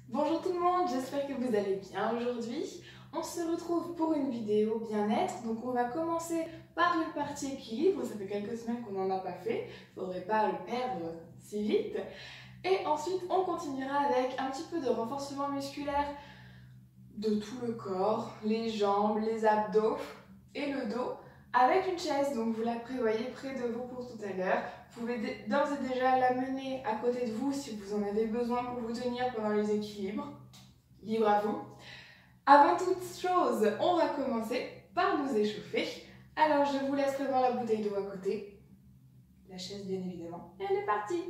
Bonjour tout le monde, j'espère que vous allez bien aujourd'hui. On se retrouve pour une vidéo bien-être. Donc on va commencer par une partie équilibre. Ça fait quelques semaines qu'on n'en a pas fait. Il ne faudrait pas le perdre si vite. Et ensuite on continuera avec un petit peu de renforcement musculaire de tout le corps, les jambes, les abdos et le dos avec une chaise. Donc vous la prévoyez près de vous pour tout à l'heure. Vous pouvez d'ores et déjà la mener à côté de vous si vous en avez besoin pour vous tenir pendant les équilibres. Libre à vous. Avant toute chose, on va commencer par nous échauffer. Alors je vous laisse prévoir la bouteille d'eau à côté. La chaise bien évidemment. Et elle est partie.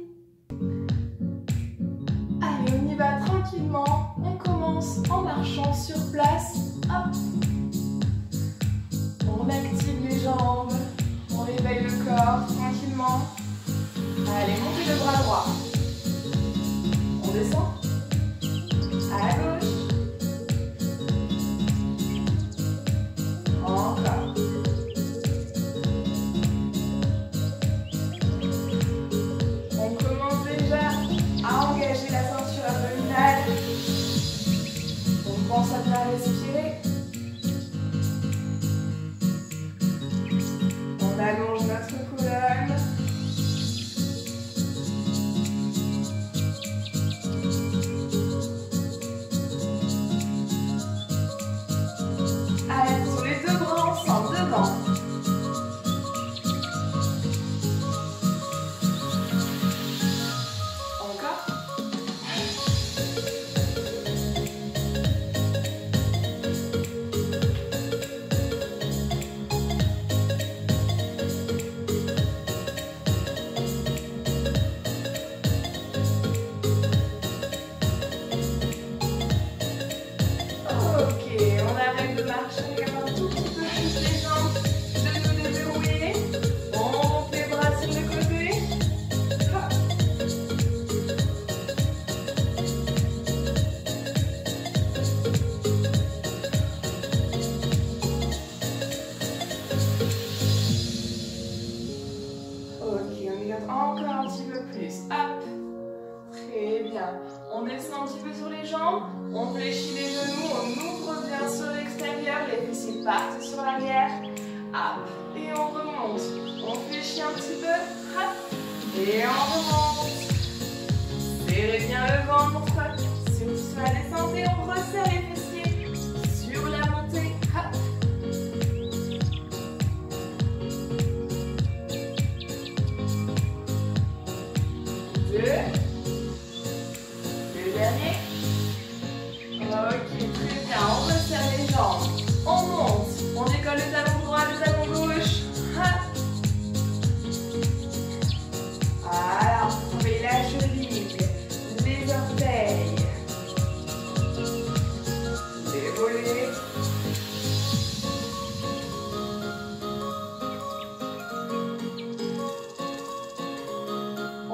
Allez, on y va tranquillement. On commence en marchant sur place. Hop. On active les jambes. On réveille le corps tranquillement. Allez, montez le bras droit. On descend. À gauche. Encore. On commence déjà à engager la ceinture abdominale. On pense à bien respirer. On allonge notre colonne. Allez, sur les deux bras ensemble, devant. Encore. Ok, on arrête de marcher, regarde un tout petit peu plus les jambes, genoux déverrouillés. On monte les bras sur le côté. Hop. Ok, on y garde encore un petit peu plus. Hop. Très bien. On descend un petit peu sur les jambes, on fléchit les genoux, on ouvre bien sur l'extérieur, les fessiers partent sur l'arrière. Hop, et on remonte. On fléchit un petit peu, hop, et on remonte. Serrez bien le ventre, surtout sur la descente, et on resserre les fessiers sur la montée. Hop. Deux. Dernier. Ok, très bien. On resserre les jambes. On monte. On décolle le talon droit, le talon gauche. Hop. Voilà, on fait la cheville, les orteils, les mollets.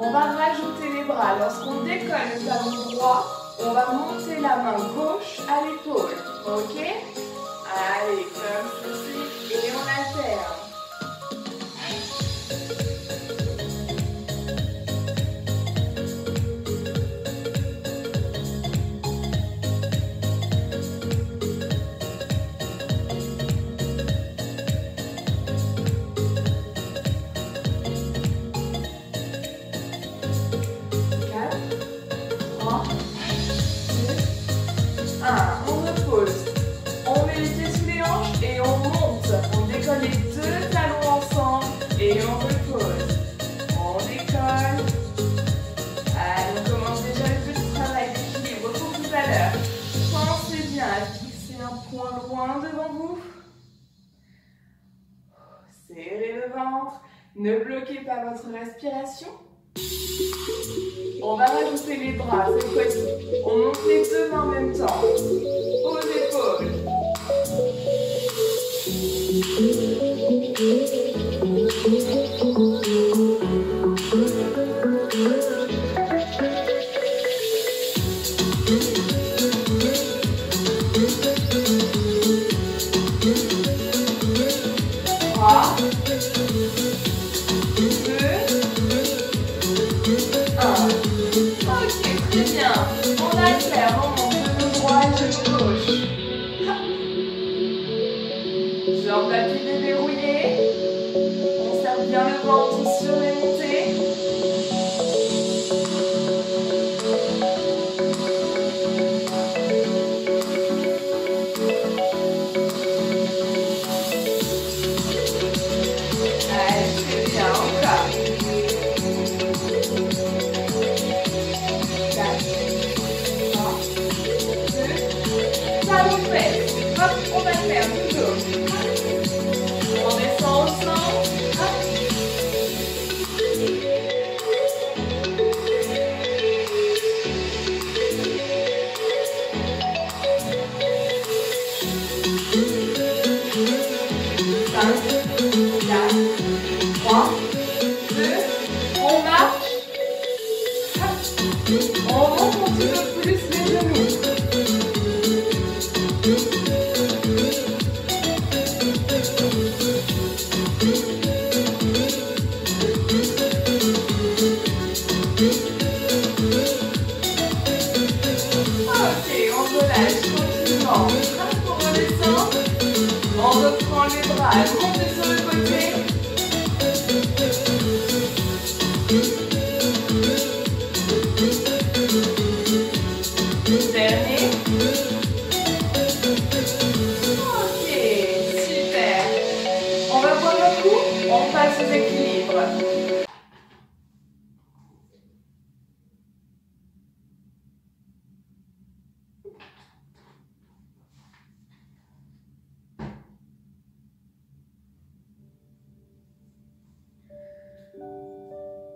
On va rajouter les bras. Lorsqu'on décolle le talon droit, on va monter la main gauche à l'épaule. Ok? Allez, comme ceci. Et on alterne. On repose, on met les pieds sous les hanches et on monte. On décolle les deux talons ensemble et on repose. On décolle. Allez, on commence déjà le petit travail d'équilibre pour tout à l'heure. Pensez bien à fixer un point loin devant vous. Serrez le ventre. Ne bloquez pas votre respiration. On va rajouter les bras cette fois-ci. On monte les deux mains en même temps. Aux épaules. Trois. 2, 1. Ok, très bien. On a va le faire. On monte genou droit et genou gauche. Jambes d'appui déverrouillées. On serre bien le ventre sur les montées. Allez, très bien, encore. 4, 3, 2, talons fesses. Hop, on va le faire toujours. On descend au centre. Hop. 5, 4, 3, 2, on marche. Hop. On monte un petit peu plus les genoux. Ok, on relâche tranquillement. Hop, on redescend. On reprend les bras, montez sur le côté. Dernier. Ok, super. On va boire un coup, on passe aux équilibres.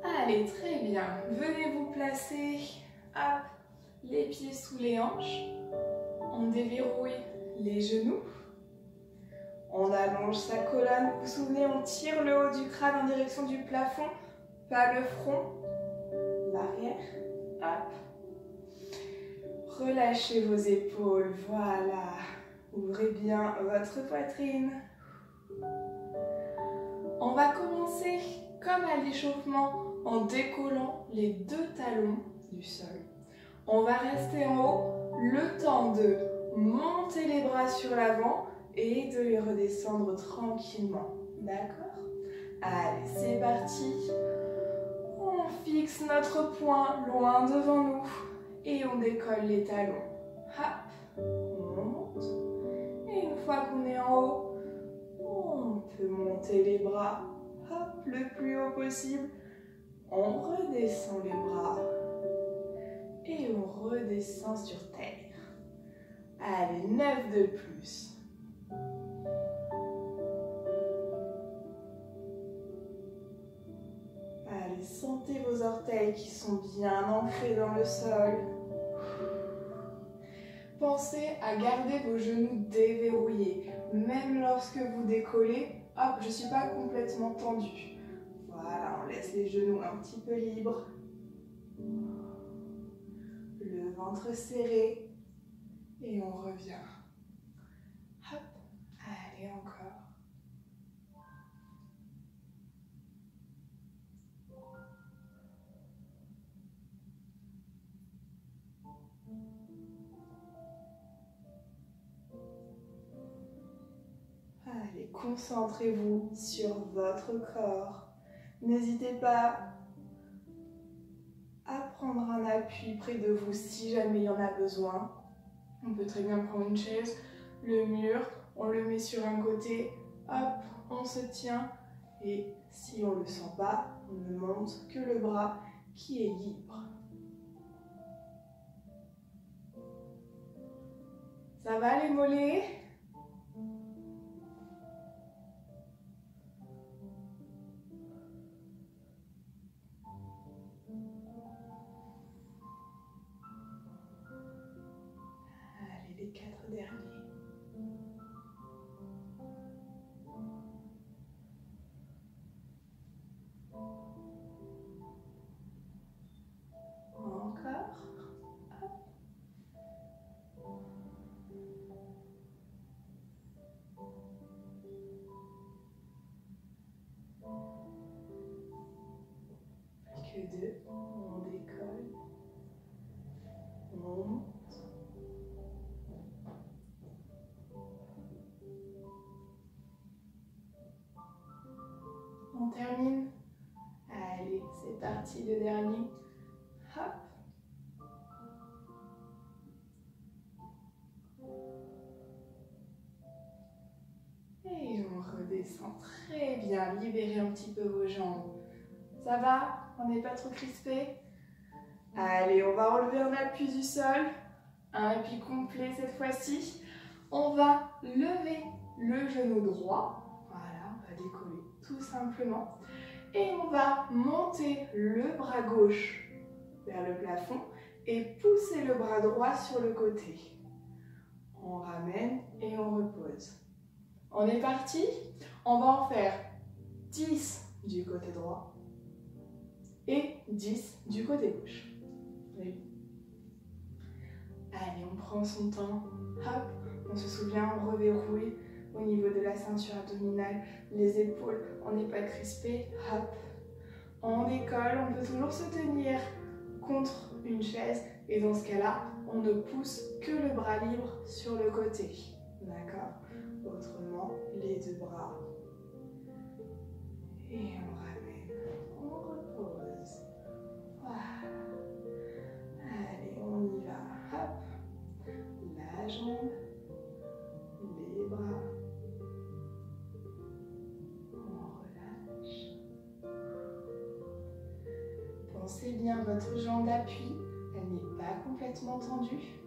Allez, très bien. Venez vous placer, hop, les pieds sous les hanches. On déverrouille les genoux. On allonge sa colonne. Vous vous souvenez, on tire le haut du crâne en direction du plafond, pas le front, l'arrière. Hop. Relâchez vos épaules, voilà. Ouvrez bien votre poitrine. On va commencer comme à l'échauffement en décollant les deux talons du sol. On va rester en haut le temps de monter les bras sur l'avant et de les redescendre tranquillement. D'accord? Allez, c'est parti. On fixe notre poing loin devant nous et on décolle les talons. Hop, on monte. Et une fois qu'on est en haut, on peut monter les bras, hop, le plus haut possible. On redescend les bras et on redescend sur terre. Allez, 9 de plus. Allez, sentez vos orteils qui sont bien ancrés dans le sol. Pensez à garder vos genoux déverrouillés. Même lorsque vous décollez, hop, je ne suis pas complètement tendue. Voilà, on laisse les genoux un petit peu libres. Le ventre serré. Et on revient. Hop, allez encore. Allez, concentrez-vous sur votre corps. N'hésitez pas à prendre un appui près de vous si jamais il y en a besoin. On peut très bien prendre une chaise, le mur, on le met sur un côté, hop, on se tient. Et si on ne le sent pas, on ne monte que le bras qui est libre. Ça va les mollets? Allez, les 4 derniers. Encore. Hop. Plus que 2. On décolle. On monte. parti, le dernier. Hop. Et on redescend très bien. Libérez un petit peu vos jambes. Ça va? On n'est pas trop crispé? Allez, on va relever un appui du sol. Un appui complet cette fois-ci. On va lever le genou droit. Voilà, on va décoller tout simplement. Et on va monter le bras gauche vers le plafond et pousser le bras droit sur le côté. On ramène et on repose. On est parti. On va en faire 10 du côté droit et 10 du côté gauche. Oui. Allez, on prend son temps. Hop, on se souvient, on reverrouille au niveau de la ceinture abdominale, les épaules, on n'est pas crispé. Hop, on décolle, on peut toujours se tenir contre une chaise et dans ce cas-là, on ne pousse que le bras libre sur le côté. D'accord? Autrement, les deux bras. Et on ramène, on repose. Voilà. Allez, on y va. Hop, la jambe, les bras. On relâche. Pensez bien votre jambe d'appui, elle n'est pas complètement tendue.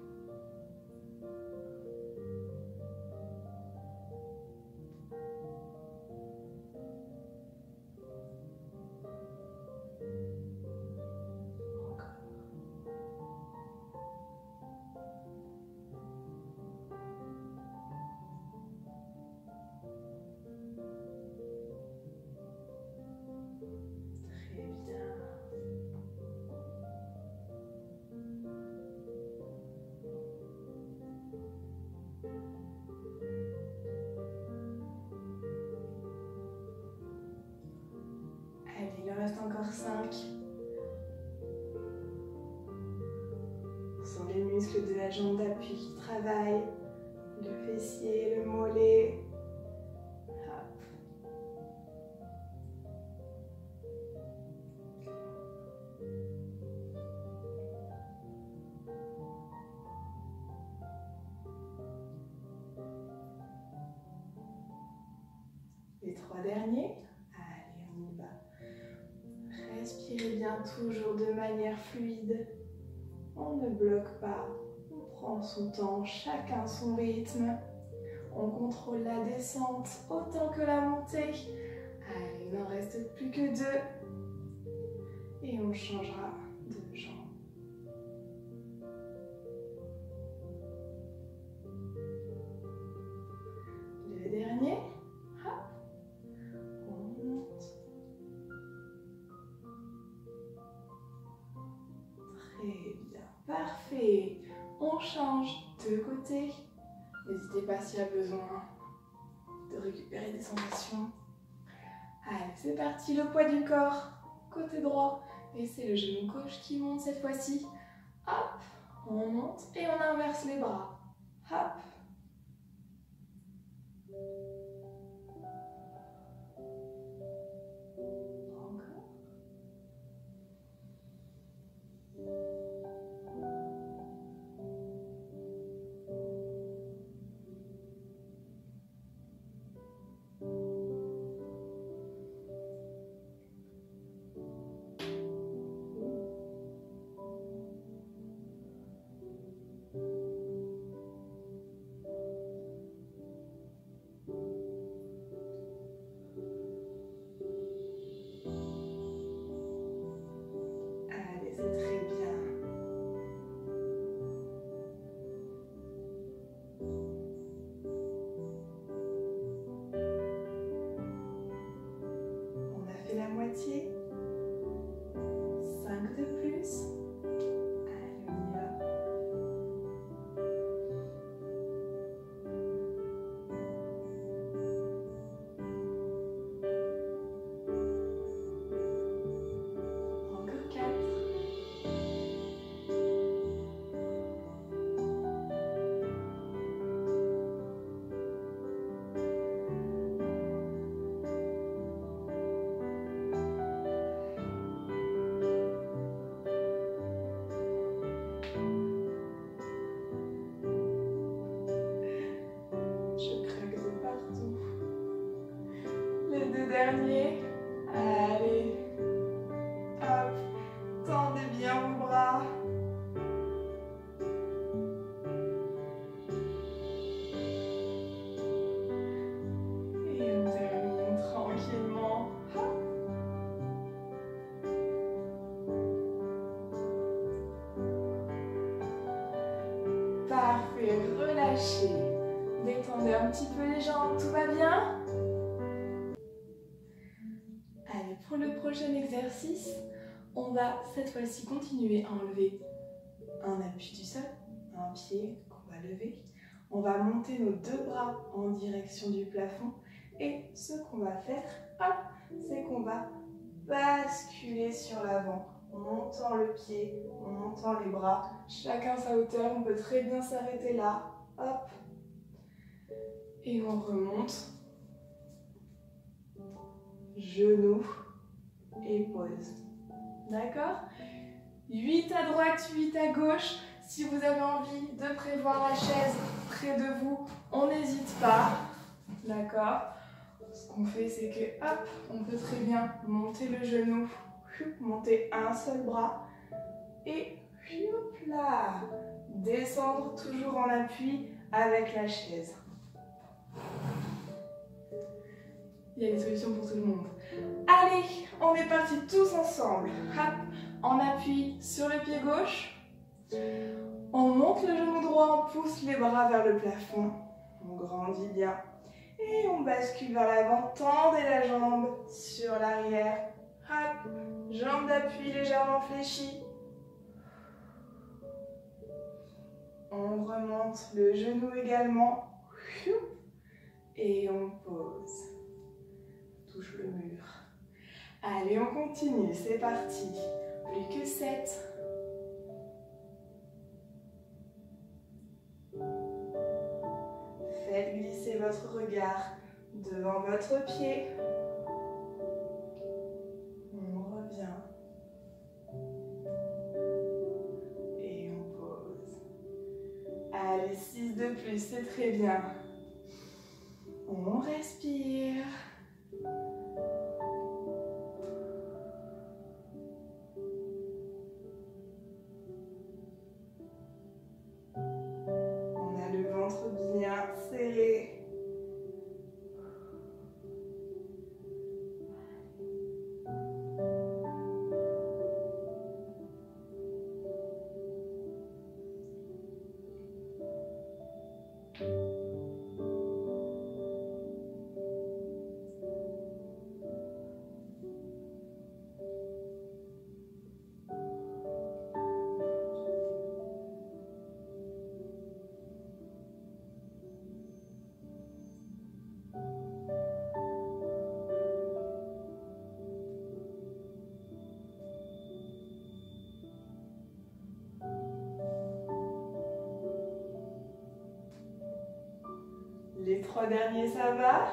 Il en reste encore 5. Ce sont les muscles de la jambe d'appui qui travaillent. Le fessier, le mollet. Hop. Les 3 derniers. Allez, on y va. Respirez bien, toujours de manière fluide. On ne bloque pas. On prend son temps, chacun son rythme. On contrôle la descente autant que la montée. Allez, il n'en reste plus que 2. Et on changera de jambe. Le dernier. Hop. On monte. Très bien. Parfait. On change de côté. N'hésitez pas s'il y a besoin de récupérer des sensations. Allez, c'est parti, le poids du corps, côté droit. Et c'est le genou gauche qui monte cette fois-ci. Hop, on monte et on inverse les bras. Hop. Encore. bien vos bras. Et on termine tranquillement. Hop. Parfait, relâchez. Détendez un petit peu les jambes, tout va bien? Allez, pour le prochain exercice, on va cette fois-ci continuer à enlever un appui du sol, un pied qu'on va lever. On va monter nos deux bras en direction du plafond et ce qu'on va faire, hop, c'est qu'on va basculer sur l'avant, en montant le pied, en montant les bras, chacun sa hauteur. On peut très bien s'arrêter là, hop, et on remonte, genoux et pause. D'accord? 8 à droite, 8 à gauche. Si vous avez envie de prévoir la chaise près de vous, on n'hésite pas. D'accord? Ce qu'on fait, c'est que, hop, on peut très bien monter le genou, monter un seul bras et hop là, descendre toujours en appui avec la chaise. Il y a des solutions pour tout le monde. Allez, on est parti tous ensemble. Hop, en appui sur le pied gauche. On monte le genou droit, on pousse les bras vers le plafond. On grandit bien. Et on bascule vers l'avant, tendez la jambe sur l'arrière. Hop, jambe d'appui légèrement fléchie. On remonte le genou également. Et on pose. Touche le mur. Allez, on continue, c'est parti. Plus que 7. Faites glisser votre regard devant votre pied. On revient. Et on pose. Allez, 6 de plus, c'est très bien. On respire. On a le ventre bien serré. Les 3 derniers, ça va?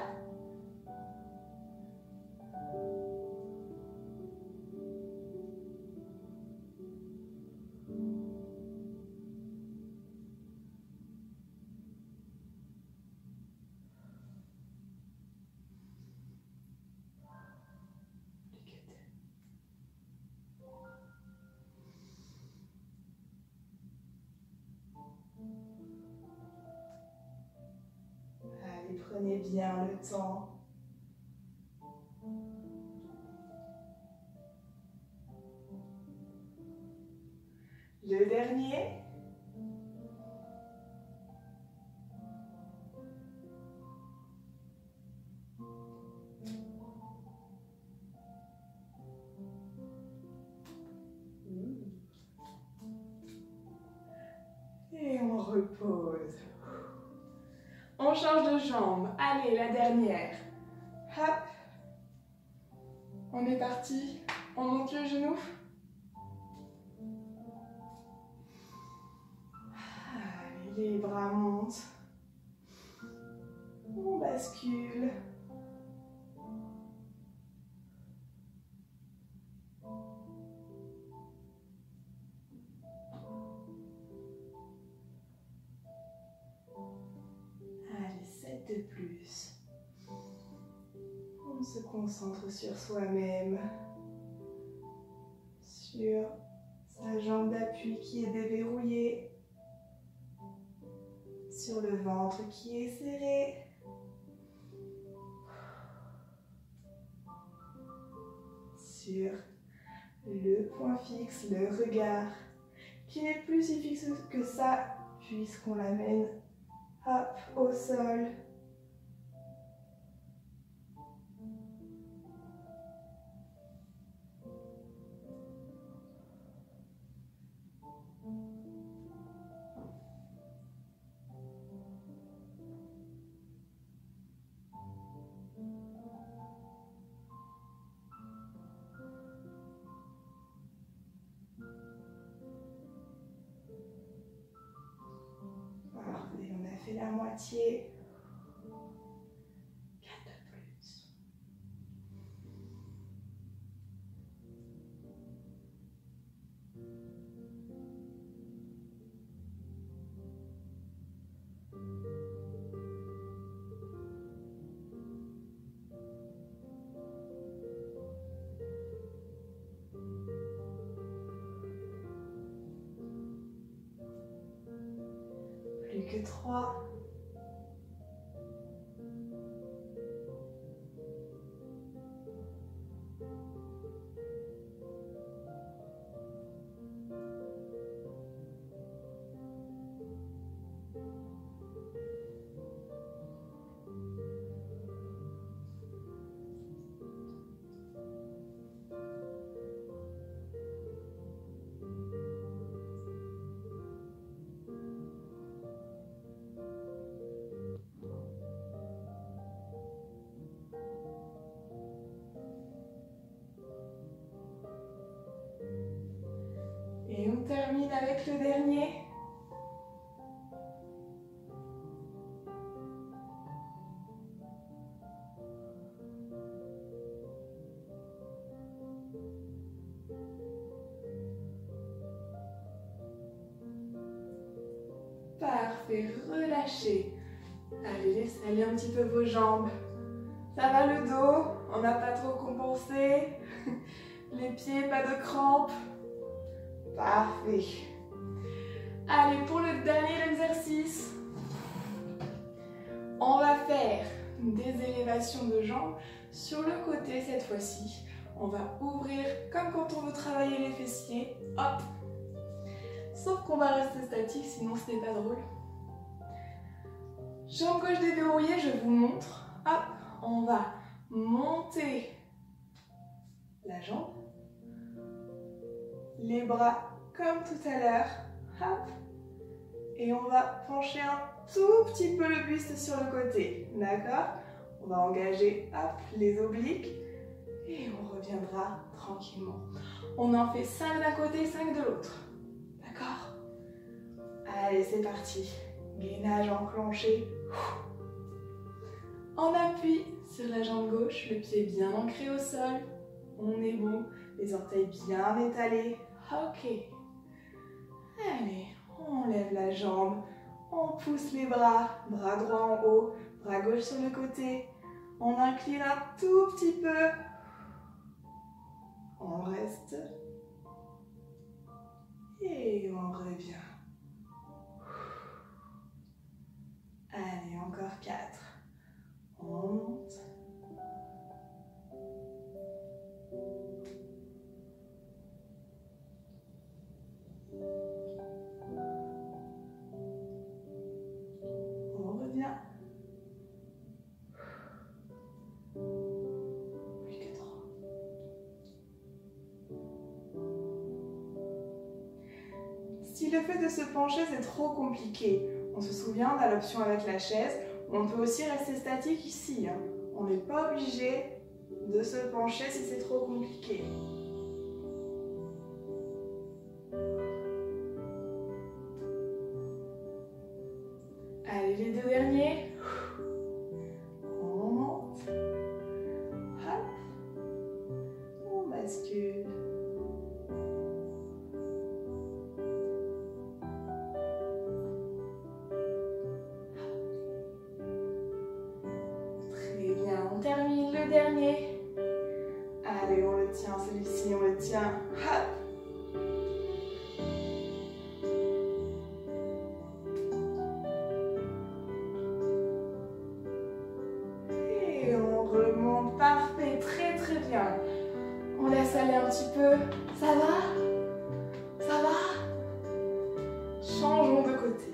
Allez, prenez bien le temps. Le dernier. Et on repose. On change de jambe. Allez, la dernière. Hop. On est parti. On monte le genou. Allez, les bras montent. On bascule. Allez, 7 de plus. On se concentre sur soi-même, sur sa la jambe d'appui qui est déverrouillée, sur le ventre qui est serré. Sur le point fixe, le regard qui n'est plus si fixe que ça puisqu'on l'amène hop au sol. Parfait, on a fait la moitié. 4 de plus. Plus que 3. Et on termine avec le dernier. Parfait, relâchez. Allez, laissez aller un petit peu vos jambes. Ça va le dos, on n'a pas trop compensé. Les pieds, pas de crampes. Parfait. Allez, pour le dernier exercice, on va faire des élévations de jambes sur le côté cette fois-ci. On va ouvrir comme quand on veut travailler les fessiers. Hop. Sauf qu'on va rester statique, sinon ce n'est pas drôle. Jambe gauche déverrouillée, je vous montre. Hop, on va monter la jambe. Les bras comme tout à l'heure. Hop. Et on va pencher un tout petit peu le buste sur le côté. D'accord? On va engager hop, les obliques. Et on reviendra tranquillement. On en fait 5 d'un côté, 5 de l'autre. D'accord? Allez, c'est parti. Gainage enclenché. On appuie sur la jambe gauche, le pied bien ancré au sol. On est bon, les orteils bien étalés. Ok. Allez, on lève la jambe. On pousse les bras, bras droit en haut, bras gauche sur le côté. On incline un tout petit peu. On reste. Et on revient. Allez, encore 4. On monte. On revient. Plus que 3. Si le fait de se pencher c'est trop compliqué, on se souvient, on a l'option avec la chaise. On peut aussi rester statique ici. On n'est pas obligé de se pencher si c'est trop compliqué. Allez, les 2 derniers. On monte. Hop. On bascule. On termine le dernier. Allez, on le tient, celui-ci, on le tient. Hop. petit peu. Ça va? Ça va? Changeons de côté.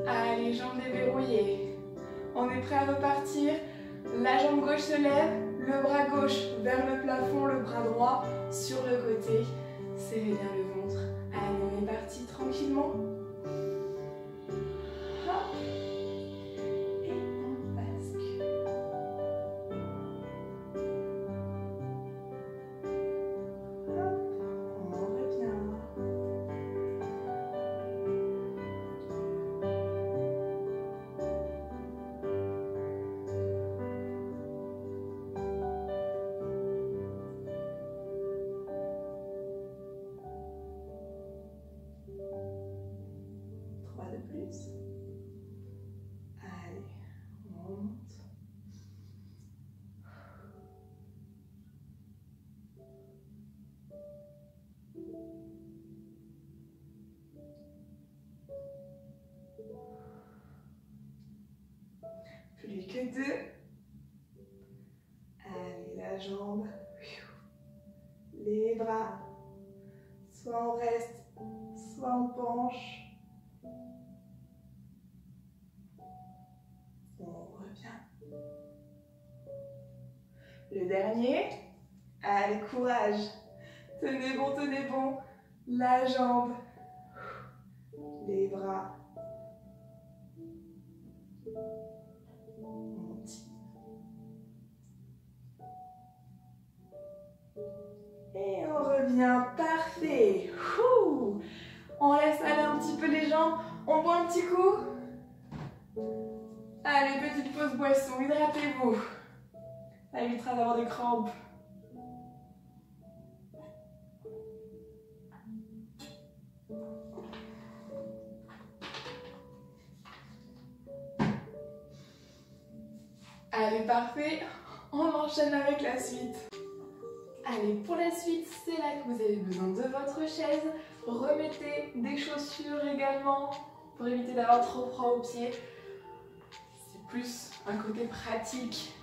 Allez, jambes déverrouillées. On est prêt à repartir. La jambe gauche se lève, le bras gauche vers le plafond, le bras droit sur le côté. Serrez bien le ventre. Allez, on est parti tranquillement. Hop. Et on bascule. Hop, on revient. 3 de plus. Allez, on monte. Plus que 2. Allez, la jambe. Les bras. Soit on reste, soit on penche. On revient. Le dernier. Allez, courage. Tenez bon, tenez bon. La jambe. Les bras. On tire. Et on revient. Parfait. Ouh. On laisse aller un petit peu les jambes. On boit un petit coup. Allez, petite pause boisson. Hydratez-vous. Ça évitera d'avoir des crampes. Allez, parfait. On enchaîne avec la suite. Allez, pour la suite, c'est là que vous avez besoin de votre chaise. Remettez des chaussures également pour éviter d'avoir trop froid aux pieds. C'est plus un côté pratique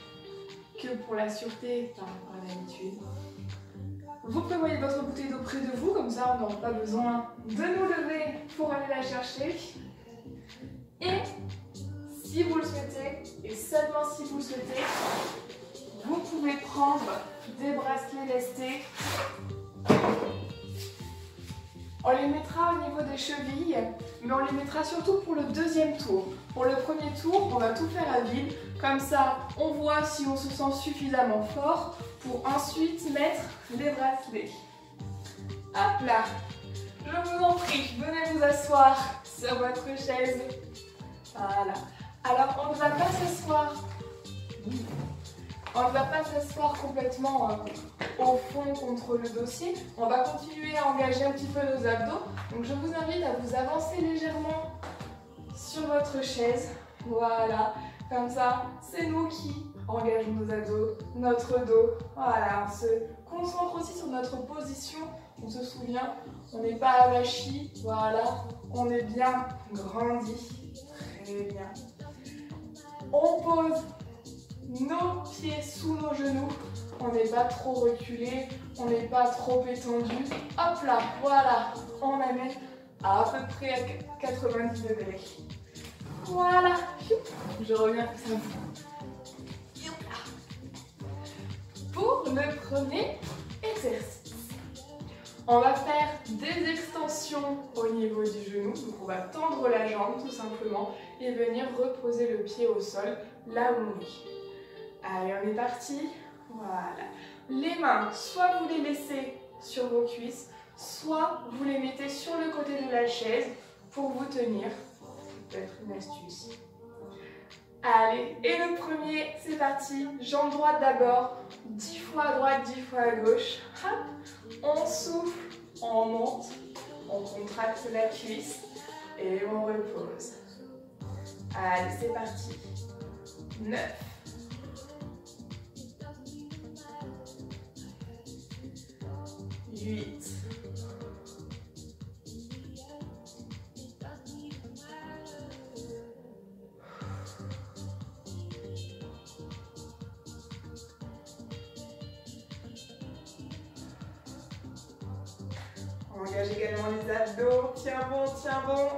que pour la sûreté par rapport à l'habitude. Vous prévoyez votre bouteille d'eau près de vous, comme ça on n'aura pas besoin de nous lever pour aller la chercher. Et si vous le souhaitez, et seulement si vous le souhaitez, vous pouvez prendre des bracelets lestés. On les mettra au niveau des chevilles, mais on les mettra surtout pour le deuxième tour. Pour le premier tour, on va tout faire à vide. Comme ça, on voit si on se sent suffisamment fort pour ensuite mettre les bracelets. Hop là! Je vous en prie, venez vous asseoir sur votre chaise. Voilà. Alors, on ne va pas s'asseoir. On ne va pas s'asseoir complètement au fond contre le dossier. On va continuer à engager un petit peu nos abdos. Donc je vous invite à vous avancer légèrement sur votre chaise. Voilà, comme ça, c'est nous qui engageons nos abdos, notre dos. Voilà, on se concentre aussi sur notre position. On se souvient, on n'est pas avachi. Voilà, on est bien grandi. Très bien. On pose nos pieds sous nos genoux, on n'est pas trop reculé, on n'est pas trop étendu. Hop là, voilà, on amène à peu près à 90 degrés. Voilà, je reviens comme ça. Pour le premier exercice, on va faire des extensions au niveau du genou. Donc on va tendre la jambe tout simplement et venir reposer le pied au sol là où on est. Allez, on est parti. Voilà. Les mains, soit vous les laissez sur vos cuisses, soit vous les mettez sur le côté de la chaise pour vous tenir. Ça peut être une astuce. Allez, et le premier, c'est parti. Jambe droite d'abord, 10 fois à droite, 10 fois à gauche. Hop. On souffle, on monte, on contracte la cuisse et on repose. Allez, c'est parti. 9. 8. 7. engage également les abdos. Tiens bon, tiens bon.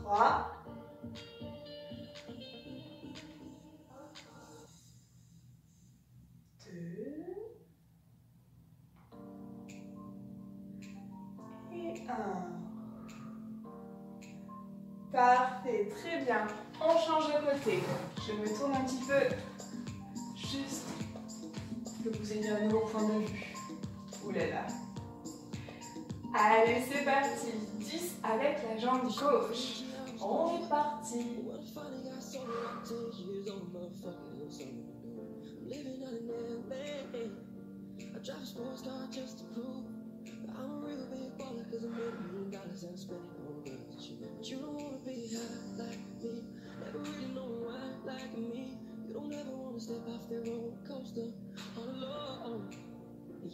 3, 2 et 1. Parfait, très bien. On change de côté. Je me tourne un petit peu, juste que vous ayez un nouveau point de vue. Ouh là là. Allez, c'est parti. 10 avec la jambe gauche. On est parti.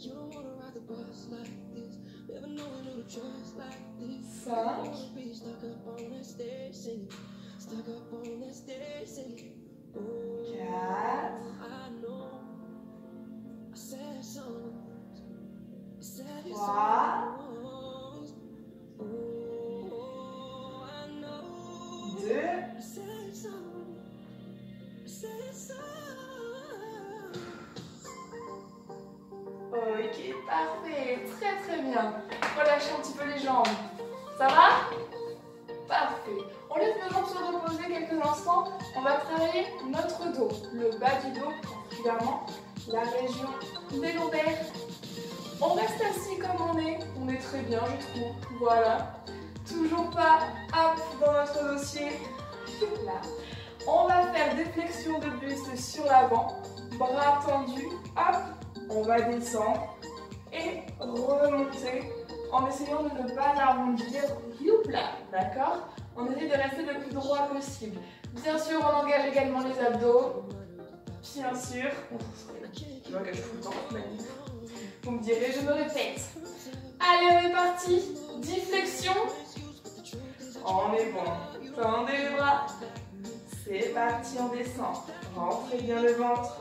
You don't wanna ride the bus like this. Never know a little choice like this. 5. Be stuck up on that stage singing. Stuck up on that stage singing. 4. I know. I said songs. I said 3. Songs. Oh, I know. 2. I said songs. I said songs. Ok, parfait, très très bien. Relâchez un petit peu les jambes. Ça va? Parfait. On laisse nos jambes se reposer quelques instants. On va travailler notre dos, le bas du dos, particulièrement la région des lombaires. On reste assis comme on est très bien, je trouve. Voilà. Toujours pas hop dans notre dossier. Là. On va faire des flexions de buste sur l'avant, bras tendus, hop. On va descendre et remonter en essayant de ne pas arrondir. Youpla, d'accord? On essaie de rester le plus droit possible. Bien sûr, on engage également les abdos. Bien sûr. Je m'engage tout le temps. Vous me direz, je me répète. Allez, on est parti. 10 flexions. On est bon. Tendez les bras. C'est parti, on descend. Rentrez bien le ventre.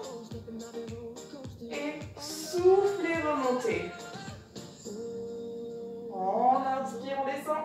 Et soufflez, remontez. On inspire, on descend.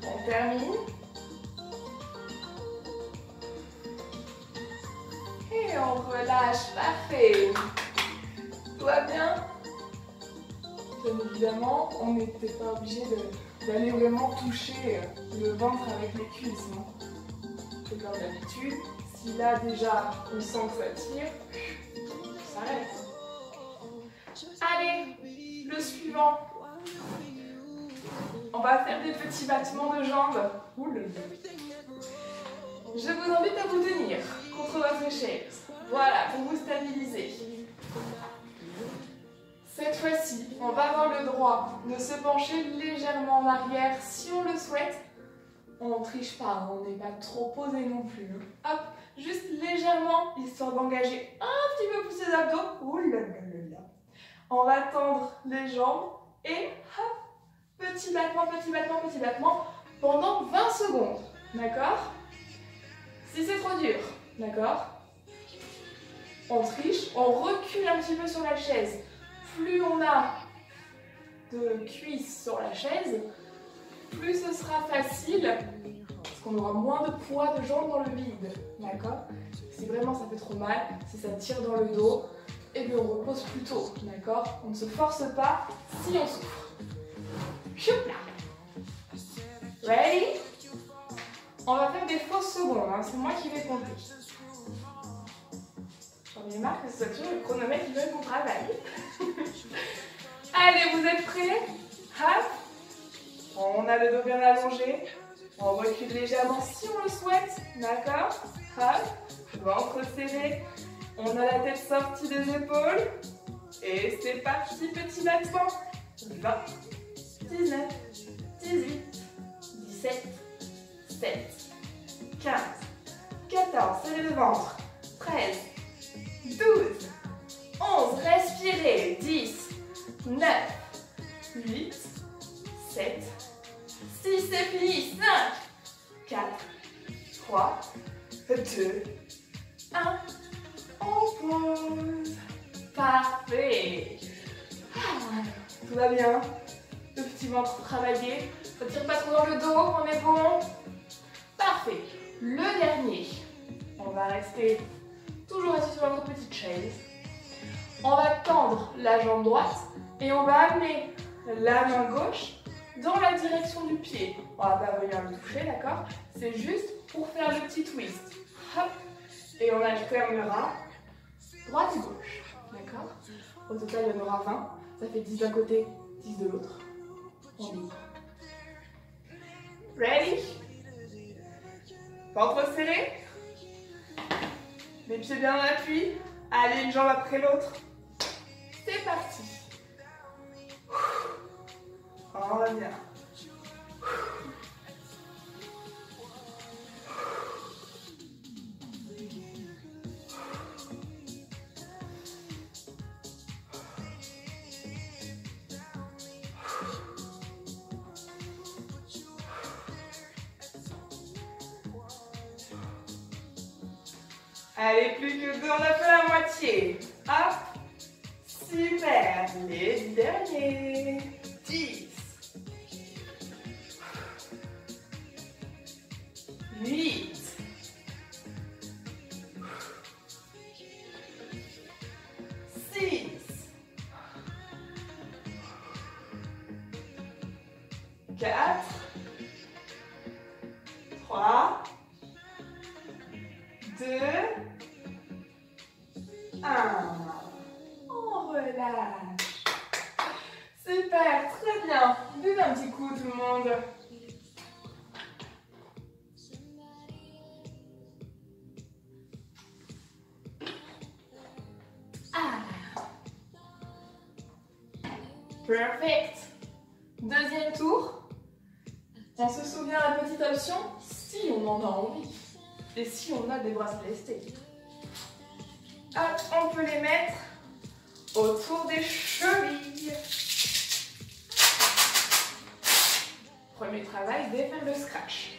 On termine. Et on relâche. Parfait. Tout va bien? Bien évidemment, on n'était pas obligé d'aller vraiment toucher le ventre avec les cuisses. C'est comme d'habitude. Si là déjà on sent que ça tire, ça s'arrête. Allez, le suivant. On va faire des petits battements de jambes. Oula. Je vous invite à vous tenir contre votre chaise. Voilà, pour vous stabiliser. Cette fois-ci, on va avoir le droit de se pencher légèrement en arrière si on le souhaite. On ne triche pas, on n'est pas trop posé non plus. Hop, juste légèrement, histoire d'engager un petit peu plus les abdos. Oula. On va tendre les jambes et hop. Petit battement, petit battement, petit battement pendant 20 secondes. D'accord? Si c'est trop dur, d'accord? On triche, on recule un petit peu sur la chaise. Plus on a de cuisses sur la chaise, plus ce sera facile, parce qu'on aura moins de poids de jambes dans le vide. D'accord? Si vraiment ça fait trop mal, si ça tire dans le dos, et bien on repose plutôt. D'accord? On ne se force pas si on souffre. Ready? On va faire des fausses secondes, hein. C'est moi qui vais compter. J'en ai marre que ce soit toujours le chronomètre qui veut qu'on travaille. Allez, vous êtes prêts? Hop. On a le dos bien allongé. On recule légèrement si on le souhaite. D'accord? Hop. Ventre serré. On a la tête sortie des épaules. Et c'est parti, petit battement. 20, 19, 18, 17, 7, 15, 14, serrez le ventre. 13, 12, 11, respirez. 10, 9, 8, 7, 6, c'est fini. 5, 4, 3, 2, 1. On pose. Parfait. Tout va bien. Le petit ventre travaillé. Ne tire pas trop dans le dos, on est bon. Parfait. Le dernier. On va rester toujours assis sur notre petite chaise. On va tendre la jambe droite et on va amener la main gauche dans la direction du pied. On va pas venir le toucher, d'accord? C'est juste pour faire le petit twist. Hop. Et on alternera droite et gauche. D'accord? Au total, il y en aura 20. Ça fait 10 d'un côté, 10 de l'autre. On ouvre. Ready? Ventre serré. Les pieds bien en appui. Allez, une jambe après l'autre. C'est parti. On revient. Allez, plus que deux, on a fait la moitié. Hop. Super. Les derniers. 10. 8. 6. 4. 3. 2, 1. On relâche. Super, très bien. Buvez un petit coup tout le monde. Perfect. Deuxième tour. On se souvient la petite option si on en a envie. Et si on a des bracelets lestés. Hop, on peut les mettre autour des chevilles. Premier travail, défaire le scratch.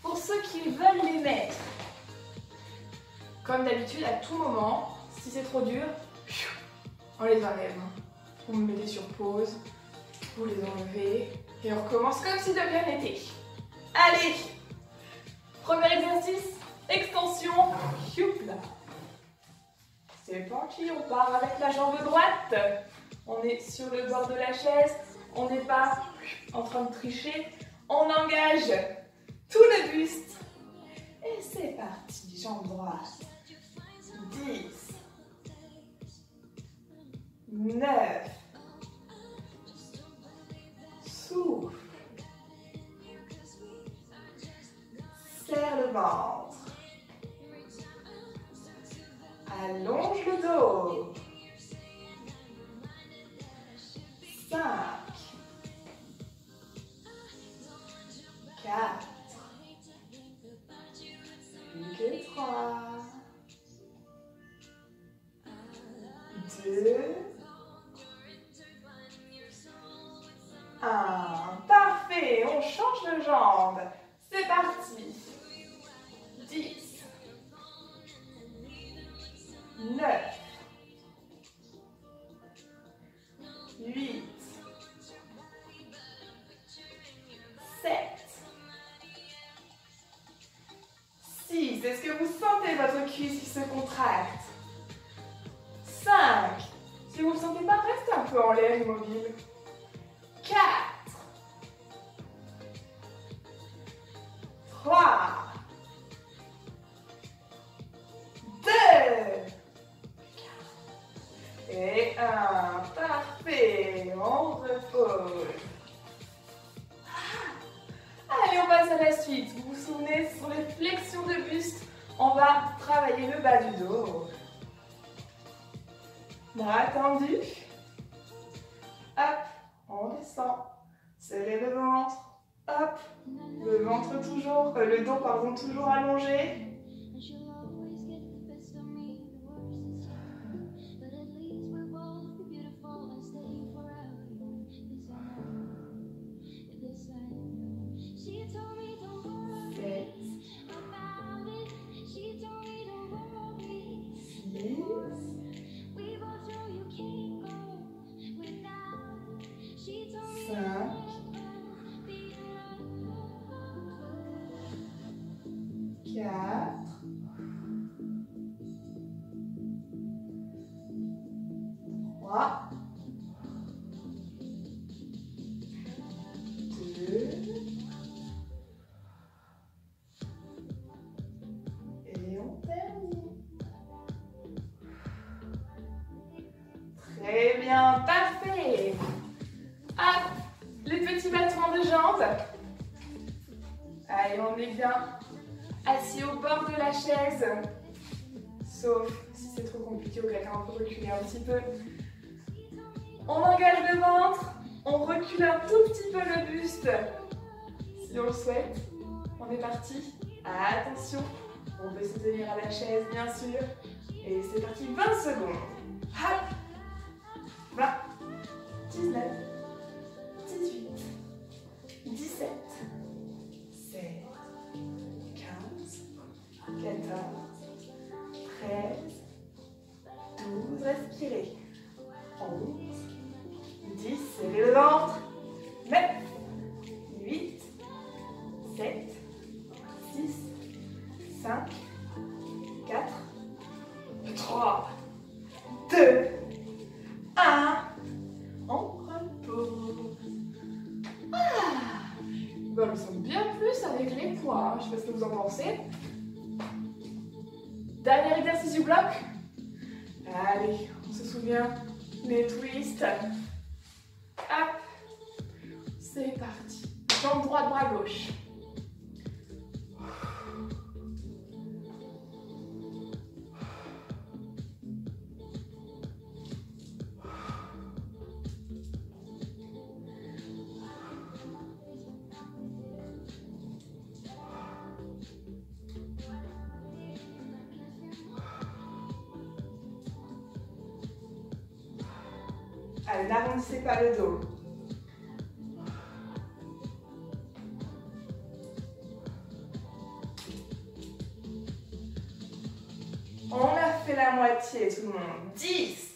Pour ceux qui veulent les mettre, comme d'habitude, à tout moment, si c'est trop dur, on les enlève. Vous me mettez sur pause, vous les enlevez, et on recommence comme si de rien n'était. Allez, premier exercice, extension, là. C'est parti, on part avec la jambe droite. On est sur le bord de la chaise, on n'est pas en train de tricher. On engage tout le buste. Et c'est parti, jambe droite. 10, 9, souffle. Serre le ventre. Allonge le dos. 5, 4, plus que 3, 2, 1. Parfait, on change de jambe. C'est parti. 10, 9, 8, 7, 6. Est-ce que vous sentez votre cuisse qui se contracte? 5. Si vous ne le sentez pas, restez un peu en l'air immobile. 4, 3, 2, et 1. Parfait. On repose. Allez, on passe à la suite. Vous vous souvenez, sur les flexions de buste, on va travailler le bas du dos. Bras tendus. Hop, on descend. Serrez le ventre. Hop, le ventre toujours, le dos pardon, toujours allongé. Très bien, parfait. Hop, les petits battements de jambes. Allez, on est bien assis au bord de la chaise. Sauf si c'est trop compliqué ou quelqu'un peut reculer un petit peu. On engage le ventre, on recule un tout petit peu le buste. Si on le souhaite, on est parti. Attention, on peut se tenir à la chaise bien sûr. Et c'est parti, 20 secondes. Hop, 20, 19, 18, 17, 16, 15, 14, 13, 12, respirez. 11, 10, serrez le ventre. 9, 8, 7, 6, 5, 4, 3, 2, 1. On repose. Ben, nous sommes bien plus avec les poids. Je ne sais pas ce que vous en pensez. Dernier exercice du bloc. Allez, on se souvient. Les twists. Hop. C'est parti. Jambe droite, bras gauche. Allez, n'arrondissez pas le dos. On a fait la moitié, tout le monde. 10,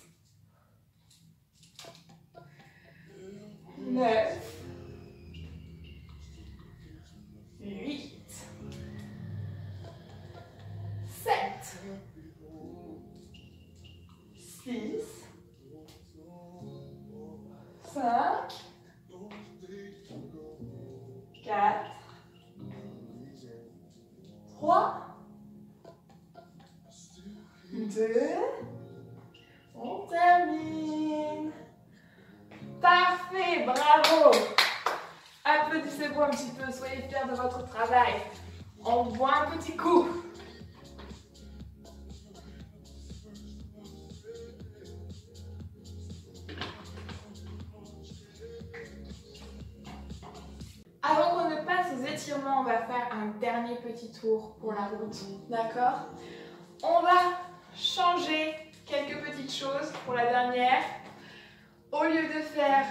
9, 8, 7, 6, 5, 4, 3, 2, on termine. Parfait, bravo. Applaudissez-vous un petit peu, soyez fiers de votre travail. On boit un petit coup. Avant qu'on ne passe aux étirements, on va faire un dernier petit tour pour la route, d'accord? On va changer quelques petites choses pour la dernière. Au lieu de faire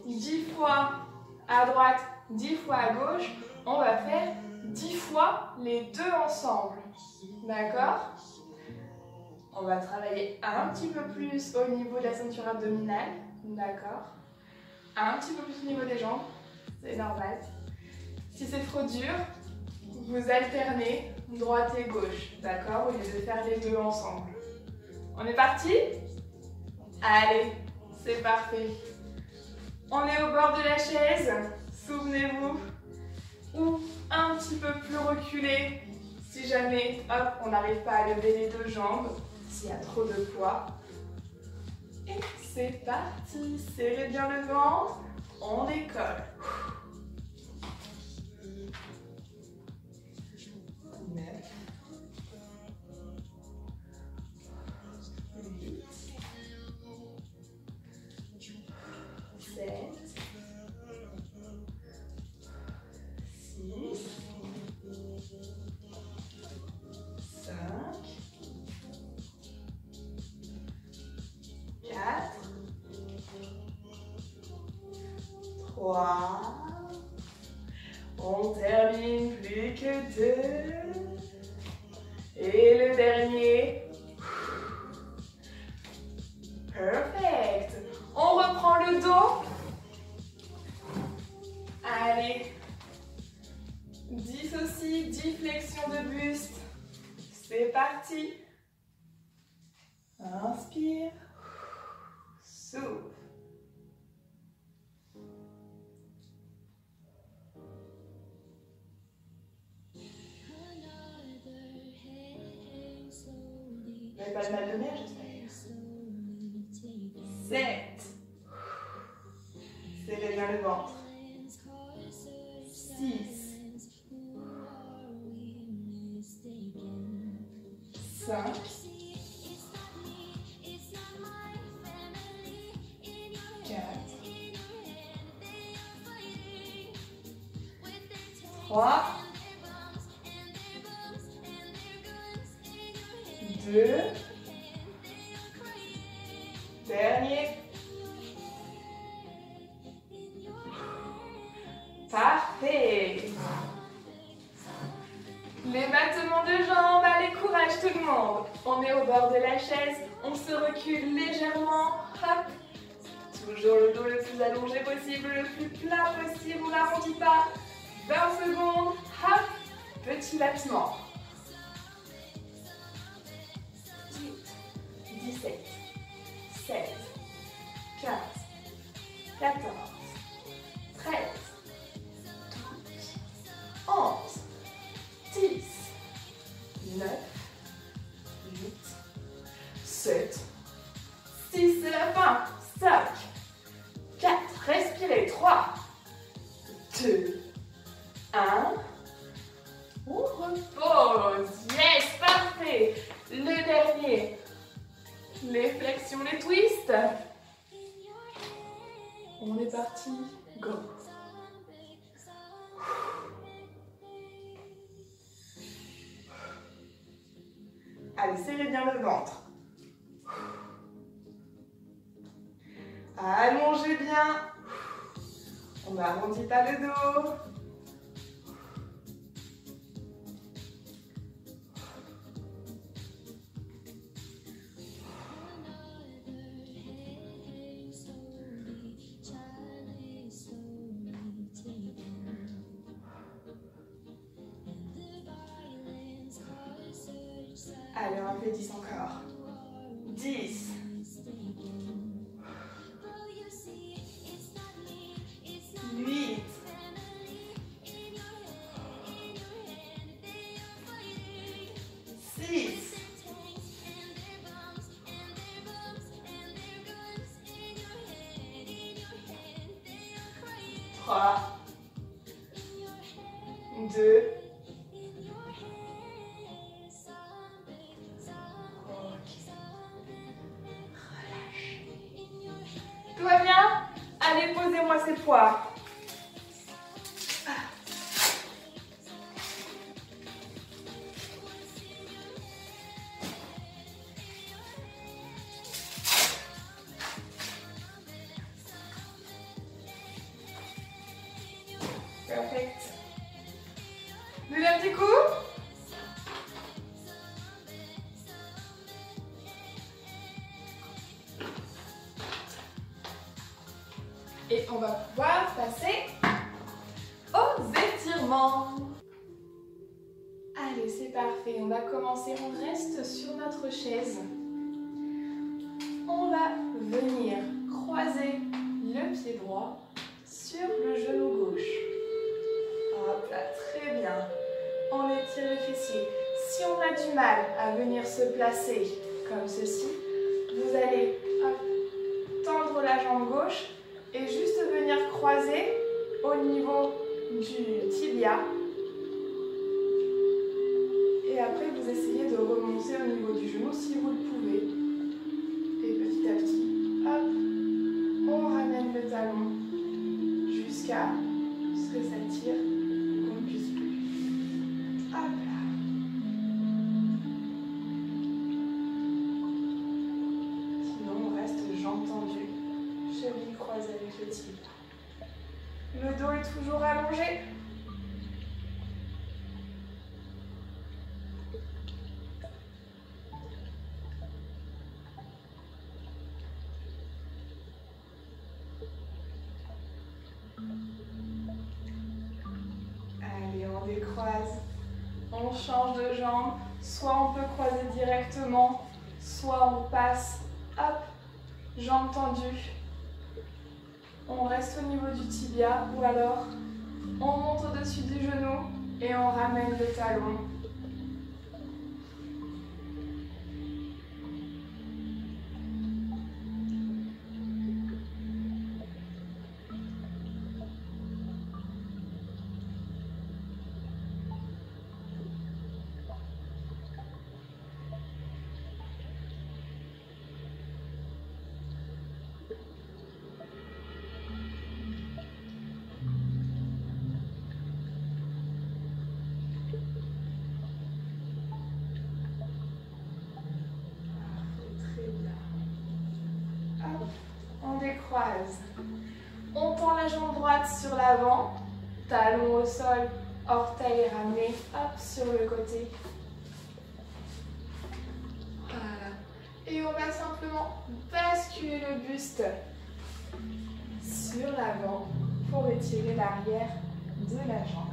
10 fois à droite, 10 fois à gauche. On va faire 10 fois les deux ensemble. D'accord? On va travailler un petit peu plus au niveau de la ceinture abdominale. D'accord? Un petit peu plus au niveau des jambes. C'est normal. Si c'est trop dur, vous alternez droite et gauche. D'accord? Au lieu de faire les deux ensemble. On est parti? Allez, c'est parfait. On est au bord de la chaise. Souvenez-vous. Ou un petit peu plus reculé. Si jamais, hop, on n'arrive pas à lever les deux jambes. S'il y a trop de poids. Et c'est parti. Serrez bien le ventre. On décolle. 9, 8, 7, 6, 5, 4, 3, on termine, plus que 2, et le dernier, perfect, on reprend le dos, allez, 10 aussi, 10 flexions de buste, c'est parti, inspire, souffle. Vous n'avez pas le mal de mer, j'espère. 7. Serrez bien le ventre. 6. 5. 4. 3. 2. Dernier. Parfait. Les battements de jambes, allez, courage tout le monde. On est au bord de la chaise, on se recule légèrement. Hop. Toujours le dos le plus allongé possible, le plus plat possible, on n'arrondit pas. 20 secondes. Hop. Petit battement. 17, 16, 15, 14, 13, 12, 11, 10, 9, 8, 7, 6, c'est la fin. 5, 4, respirez. 3, 2, 1. On repose. Yes, parfait. Le dernier. Les flexions, les twists. On est parti. Go. Allez, serrez bien le ventre. Allongez bien. On n'arrondit pas le dos. Allez, on fait 10 encore. 10. 8. 6. 3. 2. Tout va bien? Allez, posez-moi ces poids. un petit coup. Et on va pouvoir passer aux étirements. Allez, c'est parfait. On va commencer. On reste sur notre chaise. On va venir croiser le pied droit sur le genou gauche. Hop là, très bien. On étire les fessiers. Si on a du mal à venir se placer comme ceci, vous allez tendre la jambe gauche et juste venir croiser au niveau du tibia. Et après, vous essayez de remonter au niveau du genou si vous le pouvez. Et petit à petit, hop, on ramène le talon jusqu'à ce que ça tire et qu'on ne puisse plus. Hop là. Sinon, on reste jambes tendues, chevilles croisées avec le tibia. Le dos est toujours allongé. Allez, on décroise. On change de jambe. Soit on peut croiser directement, soit on passe, hop, jambes tendues. On reste au niveau du tibia ou alors on monte au-dessus du genou et on ramène le talon. On décroise. On tend la jambe droite sur l'avant, talon au sol, orteil ramené, hop, sur le côté. Voilà. Et on va simplement basculer le buste sur l'avant pour étirer l'arrière de la jambe.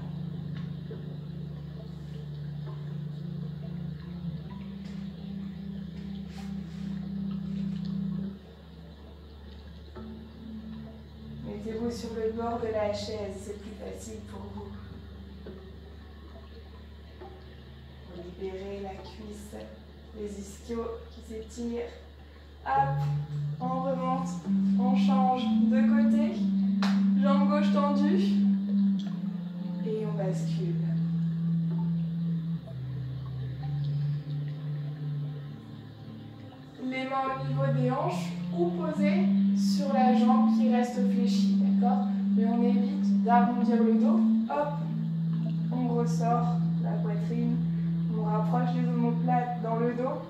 Mettez-vous sur le bord de la chaise, c'est plus facile pour vous. Vous libérez la cuisse, les ischios qui s'étirent. Hop, on remonte, on change de côté. Jambe gauche tendue. Et on bascule. Les mains au niveau des hanches ou posées sur la jambe qui reste fléchie, d'accord? Mais on évite d'arrondir le dos. Hop, on ressort la poitrine, on rapproche les omoplates dans le dos.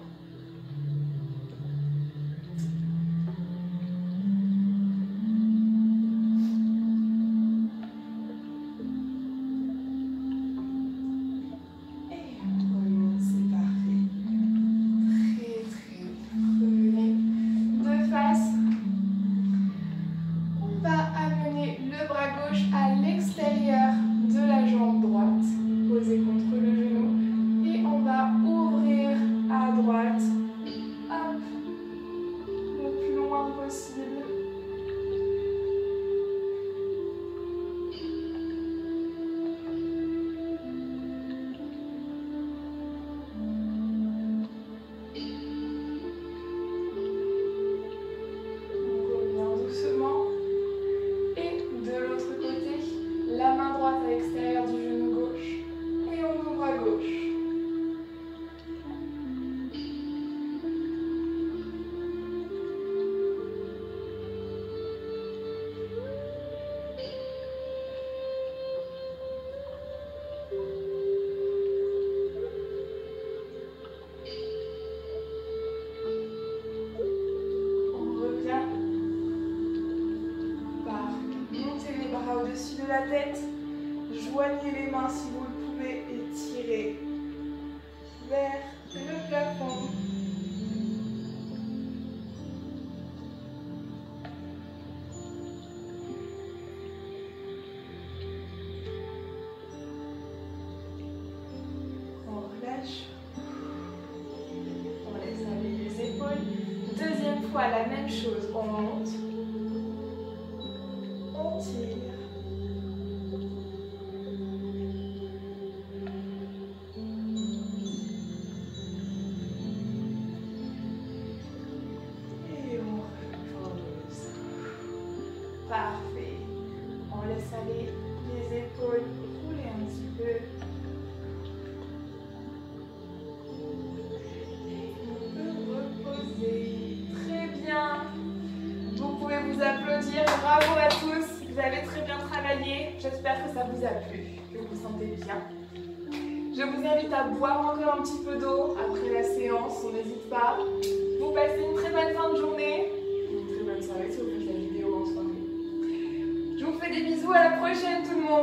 Joignez les mains si vous le pouvez et tirez vers le plafond. On relâche. On laisse aller les épaules. Deuxième fois, la même chose. On monte. On tire. Parfait. On laisse aller les épaules rouler un petit peu. On peut reposer. Très bien. Vous pouvez vous applaudir. Bravo à tous. Vous avez très bien travaillé. J'espère que ça vous a plu, que vous vous sentez bien. Je vous invite à boire encore un petit peu d'eau après la séance. On n'hésite pas. Vous passez une très bonne fin de journée. Une très bonne soirée si vous faites la vidéo en soirée. Je vous fais des bisous, à la prochaine tout le monde.